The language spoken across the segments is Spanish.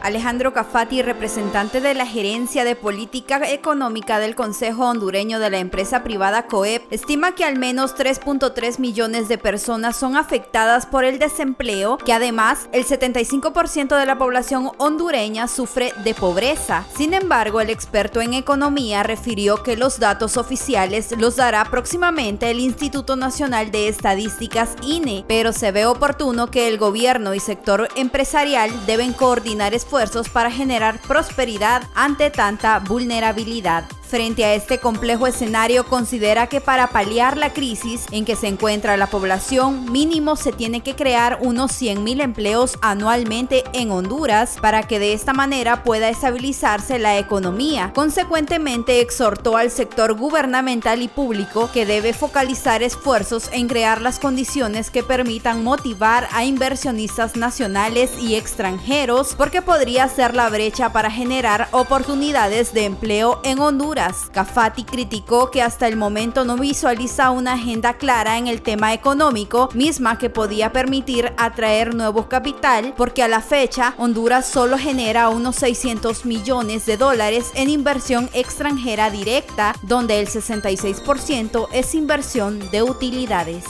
Alejandro Cafati, representante de la Gerencia de Política Económica del Consejo Hondureño de la empresa privada COEP, estima que al menos 3.3 millones de personas son afectadas por el desempleo, que además el 75% de la población hondureña sufre de pobreza. Sin embargo, el experto en economía refirió que los datos oficiales los dará próximamente el Instituto Nacional de Estadísticas INE, pero se ve oportuno que el gobierno y sector empresarial deben coordinar esfuerzos para generar prosperidad ante tanta vulnerabilidad. Frente a este complejo escenario, considera que para paliar la crisis en que se encuentra la población, mínimo se tiene que crear unos 100,000 empleos anualmente en Honduras para que de esta manera pueda estabilizarse la economía. Consecuentemente, exhortó al sector gubernamental y público que debe focalizar esfuerzos en crear las condiciones que permitan motivar a inversionistas nacionales y extranjeros, porque podría ser la brecha para generar oportunidades de empleo en Honduras. Cafati criticó que hasta el momento no visualiza una agenda clara en el tema económico, misma que podía permitir atraer nuevo capital, porque a la fecha Honduras solo genera unos 600 millones de dólares en inversión extranjera directa, donde el 66% es inversión de utilidades.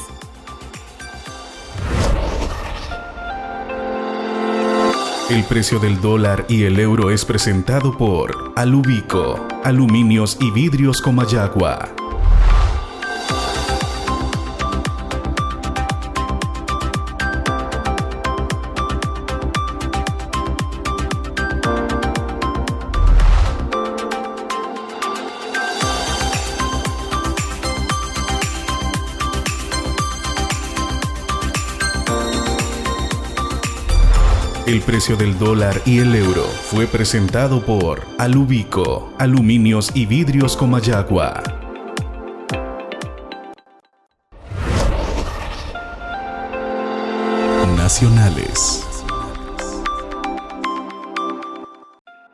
El precio del dólar y el euro es presentado por Alubico, Aluminios y Vidrios Comayagua. El precio del dólar y el euro fue presentado por Alubico, Aluminios y Vidrios Comayagua. Nacionales.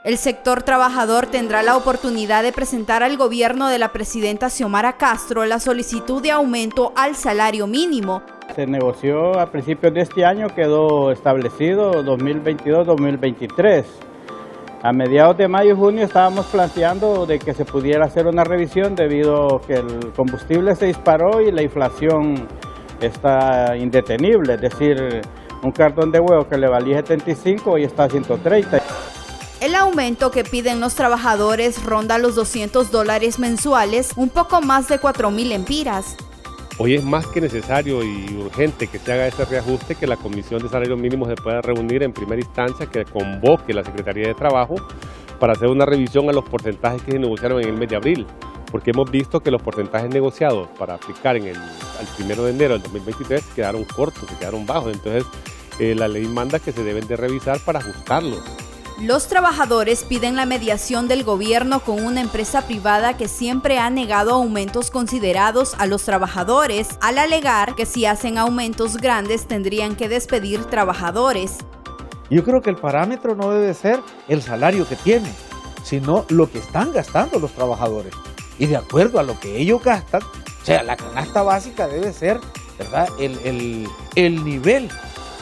El sector trabajador tendrá la oportunidad de presentar al gobierno de la presidenta Xiomara Castro la solicitud de aumento al salario mínimo. Se negoció a principios de este año, quedó establecido 2022-2023. A mediados de mayo y junio estábamos planteando de que se pudiera hacer una revisión debido a que el combustible se disparó y la inflación está indetenible, es decir, un cartón de huevo que le valía 75 hoy está a 130. El aumento que piden los trabajadores ronda los $200 mensuales, un poco más de 4,000 empiras. Hoy es más que necesario y urgente que se haga ese reajuste, que la Comisión de Salarios Mínimos se pueda reunir en primera instancia, que convoque la Secretaría de Trabajo para hacer una revisión a los porcentajes que se negociaron en el mes de abril, porque hemos visto que los porcentajes negociados para aplicar al 1 de enero del 2023 quedaron cortos, quedaron bajos, entonces la ley manda que se deben de revisar para ajustarlos. Los trabajadores piden la mediación del gobierno con una empresa privada que siempre ha negado aumentos considerados a los trabajadores, al alegar que si hacen aumentos grandes tendrían que despedir trabajadores. Yo creo que el parámetro no debe ser el salario que tienen, sino lo que están gastando los trabajadores. Y de acuerdo a lo que ellos gastan, o sea, la canasta básica debe ser, ¿verdad?, el nivel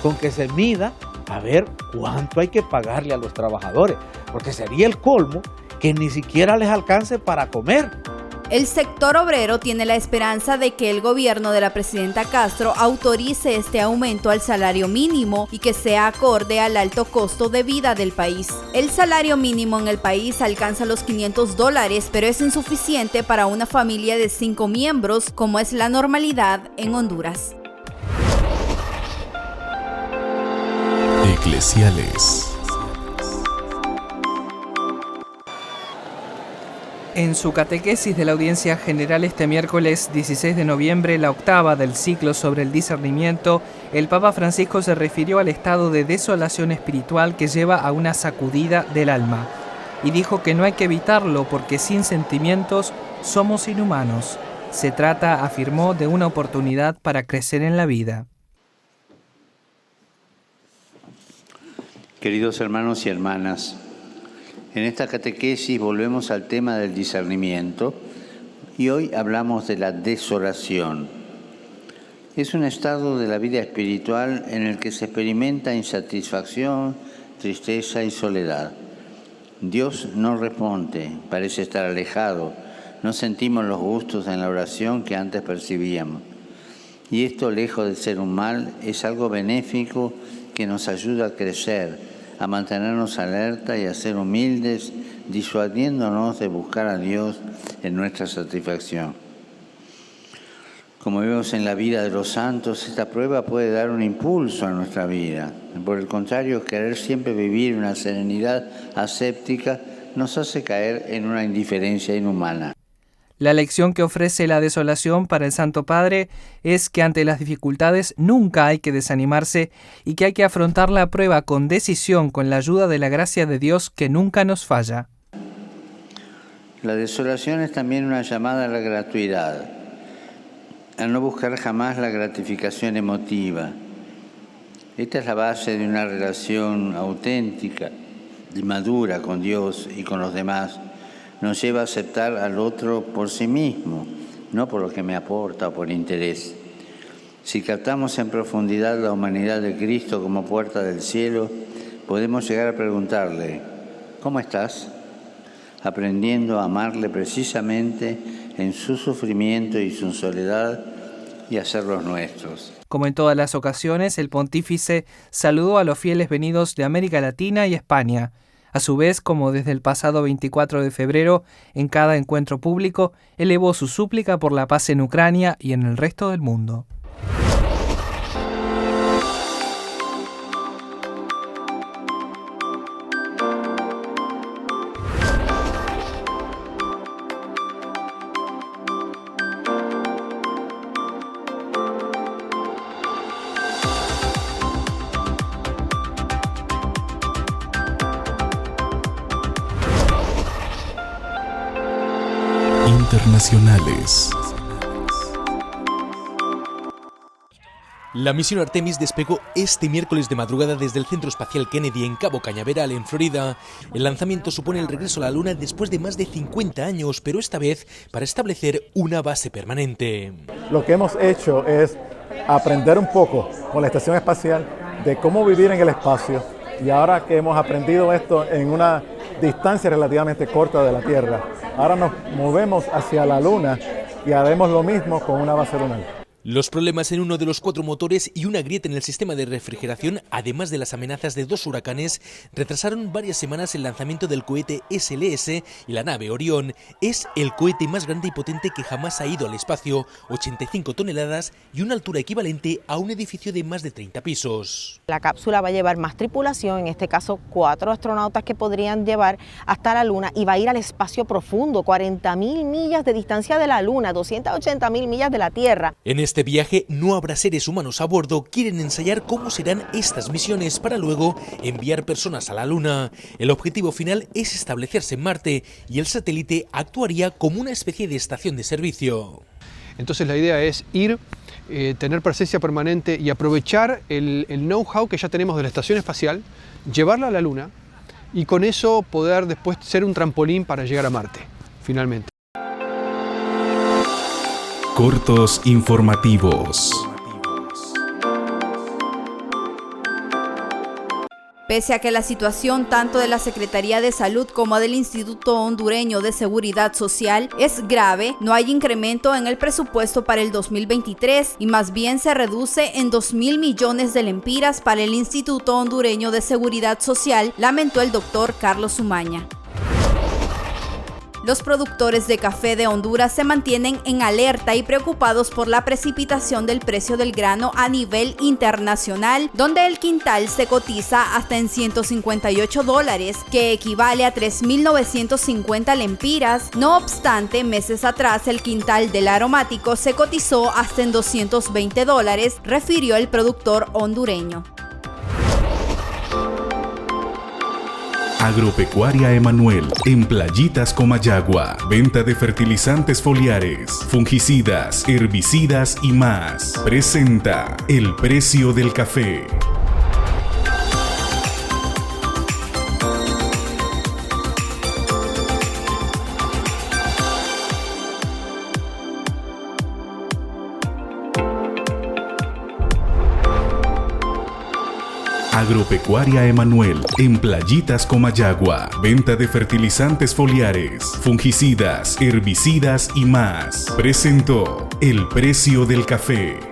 con que se mida a ver cuánto hay que pagarle a los trabajadores, porque sería el colmo que ni siquiera les alcance para comer. El sector obrero tiene la esperanza de que el gobierno de la presidenta Castro autorice este aumento al salario mínimo y que sea acorde al alto costo de vida del país. El salario mínimo en el país alcanza los $500, pero es insuficiente para una familia de 5 miembros, como es la normalidad en Honduras. Eclesiales. En su catequesis de la audiencia general este miércoles 16 de noviembre, la octava del ciclo sobre el discernimiento, el Papa Francisco se refirió al estado de desolación espiritual que lleva a una sacudida del alma y dijo que no hay que evitarlo porque sin sentimientos somos inhumanos. Se trata, afirmó, de una oportunidad para crecer en la vida. Queridos hermanos y hermanas, en esta catequesis volvemos al tema del discernimiento y hoy hablamos de la desolación. Es un estado de la vida espiritual en el que se experimenta insatisfacción, tristeza y soledad. Dios no responde, parece estar alejado. No sentimos los gustos en la oración que antes percibíamos. Y esto, lejos de ser un mal, es algo benéfico que nos ayuda a crecer, a mantenernos alerta y a ser humildes, disuadiéndonos de buscar a Dios en nuestra satisfacción. Como vemos en la vida de los santos, esta prueba puede dar un impulso a nuestra vida. Por el contrario, querer siempre vivir una serenidad ascéptica nos hace caer en una indiferencia inhumana. La lección que ofrece la desolación para el Santo Padre es que ante las dificultades nunca hay que desanimarse y que hay que afrontar la prueba con decisión, con la ayuda de la gracia de Dios que nunca nos falla. La desolación es también una llamada a la gratuidad, a no buscar jamás la gratificación emotiva. Esta es la base de una relación auténtica y madura con Dios y con los demás. Nos lleva a aceptar al otro por sí mismo, no por lo que me aporta o por interés. Si captamos en profundidad la humanidad de Cristo como puerta del cielo, podemos llegar a preguntarle, ¿cómo estás? Aprendiendo a amarle precisamente en su sufrimiento y su soledad y hacerlos nuestros. Como en todas las ocasiones, el pontífice saludó a los fieles venidos de América Latina y España. A su vez, como desde el pasado 24 de febrero, en cada encuentro público, elevó su súplica por la paz en Ucrania y en el resto del mundo. Internacionales. La misión Artemis despegó este miércoles de madrugada desde el Centro Espacial Kennedy en Cabo Cañaveral, en Florida. El lanzamiento supone el regreso a la Luna después de más de 50 años, pero esta vez para establecer una base permanente. Lo que hemos hecho es aprender un poco con la Estación Espacial de cómo vivir en el espacio, y ahora que hemos aprendido esto en una distancia relativamente corta de la Tierra, ahora nos movemos hacia la Luna y haremos lo mismo con una base lunar. Los problemas en uno de los 4 motores y una grieta en el sistema de refrigeración, además de las amenazas de 2 huracanes, retrasaron varias semanas el lanzamiento del cohete SLS y la nave Orión. Es el cohete más grande y potente que jamás ha ido al espacio, 85 toneladas y una altura equivalente a un edificio de más de 30 pisos. La cápsula va a llevar más tripulación, en este caso 4 astronautas que podrían llevar hasta la Luna, y va a ir al espacio profundo, 40.000 millas de distancia de la Luna, 280.000 millas de la Tierra. En este viaje no habrá seres humanos a bordo. Quieren ensayar cómo serán estas misiones para luego enviar personas a la Luna. El objetivo final es establecerse en Marte y el satélite actuaría como una especie de estación de servicio. Entonces la idea es ir, tener presencia permanente y aprovechar el know-how que ya tenemos de la estación espacial, llevarla a la Luna y con eso poder después ser un trampolín para llegar a Marte, finalmente. Cortos informativos. Pese a que la situación tanto de la Secretaría de Salud como del Instituto Hondureño de Seguridad Social es grave, no hay incremento en el presupuesto para el 2023 y más bien se reduce en 2.000 millones de lempiras para el Instituto Hondureño de Seguridad Social, lamentó el doctor Carlos Umaña. Los productores de café de Honduras se mantienen en alerta y preocupados por la precipitación del precio del grano a nivel internacional, donde el quintal se cotiza hasta en $158, que equivale a 3.950 lempiras. No obstante, meses atrás el quintal del aromático se cotizó hasta en $220, refirió el productor hondureño. Agropecuaria Emanuel, en Playitas, Comayagua. Venta de fertilizantes foliares, fungicidas, herbicidas y más. Presenta el precio del café. Agropecuaria Emanuel, en Playitas Comayagua. Venta de fertilizantes foliares, fungicidas, herbicidas y más. Presentó El Precio del Café.